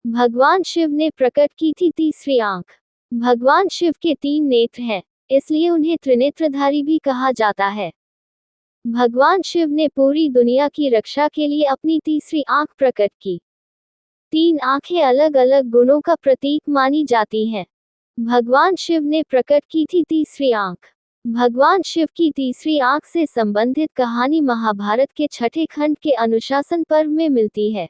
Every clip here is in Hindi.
भगवान शिव ने प्रकट की थी तीसरी आंख। भगवान शिव के 3 नेत्र हैं, इसलिए उन्हें त्रिनेत्रधारी भी कहा जाता है। भगवान शिव ने पूरी दुनिया की रक्षा के लिए अपनी तीसरी आंख प्रकट की। 3 आंखें अलग अलग गुणों का प्रतीक मानी जाती हैं। भगवान शिव ने प्रकट की थी तीसरी आंख। भगवान शिव की तीसरी आंख से संबंधित कहानी महाभारत के 6ठे खंड के अनुशासन पर्व में मिलती है।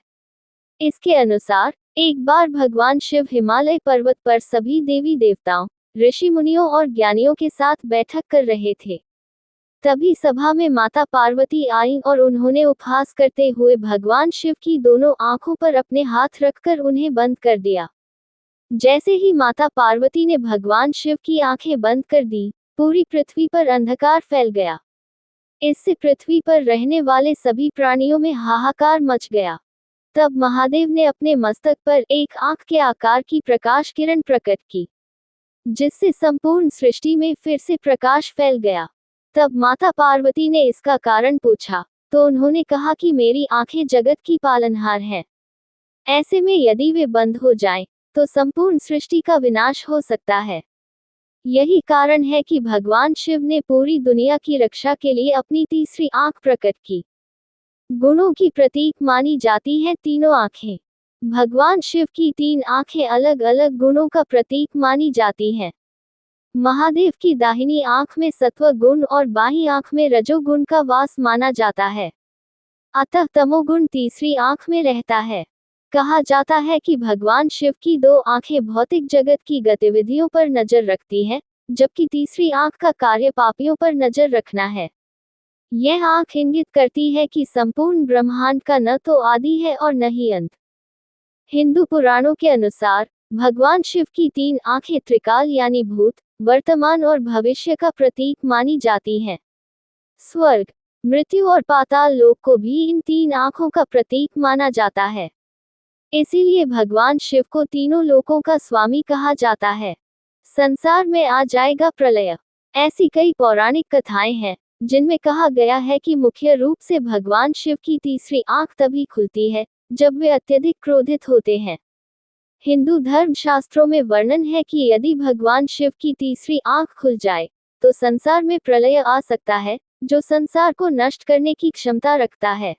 इसके अनुसार एक बार भगवान शिव हिमालय पर्वत पर सभी देवी देवताओं, ऋषि मुनियों और ज्ञानियों के साथ बैठक कर रहे थे। तभी सभा में माता पार्वती आईं और उन्होंने उपहास करते हुए भगवान शिव की दोनों आंखों पर अपने हाथ रखकर उन्हें बंद कर दिया। जैसे ही माता पार्वती ने भगवान शिव की आंखें बंद कर दी, पूरी पृथ्वी पर अंधकार फैल गया। इससे पृथ्वी पर रहने वाले सभी प्राणियों में हाहाकार मच गया। तब महादेव ने अपने मस्तक पर एक आंख के आकार की प्रकाश किरण प्रकट की, जिससे संपूर्ण सृष्टि में फिर से प्रकाश फैल गया। तब माता पार्वती ने इसका कारण पूछा, तो उन्होंने कहा कि मेरी आंखें जगत की पालनहार हैं। ऐसे में यदि वे बंद हो जाएं, तो संपूर्ण सृष्टि का विनाश हो सकता है। यही कारण है कि भगवान शिव ने पूरी दुनिया की रक्षा के लिए अपनी तीसरी आंख प्रकट की। गुणों की प्रतीक मानी जाती हैं तीनों आंखें। भगवान शिव की 3 आंखें अलग अलग गुणों का प्रतीक मानी जाती हैं। महादेव की दाहिनी आंख में सत्व गुण और बाईं आंख में रजोगुण का वास माना जाता है, अतः तमोगुण तीसरी आंख में रहता है। कहा जाता है कि भगवान शिव की 2 आंखें भौतिक जगत की गतिविधियों पर नजर रखती हैं, जबकि तीसरी आंख का कार्य पापियों पर नजर रखना है। यह आंख इंगित करती है कि संपूर्ण ब्रह्मांड का न तो आदि है और न ही अंत। हिंदू पुराणों के अनुसार भगवान शिव की 3 आंखें त्रिकाल यानी भूत, वर्तमान और भविष्य का प्रतीक मानी जाती हैं। स्वर्ग, मृत्यु और पाताल लोक को भी इन 3 आंखों का प्रतीक माना जाता है। इसीलिए भगवान शिव को तीनों लोकों का स्वामी कहा जाता है। संसार में आ जाएगा प्रलय। ऐसी कई पौराणिक कथाएं हैं, जिनमें कहा गया है कि मुख्य रूप से भगवान शिव की तीसरी आंख तभी खुलती है, जब वे अत्यधिक क्रोधित होते हैं। हिंदू धर्म शास्त्रों में वर्णन है कि यदि भगवान शिव की तीसरी आंख खुल जाए, तो संसार में प्रलय आ सकता है, जो संसार को नष्ट करने की क्षमता रखता है।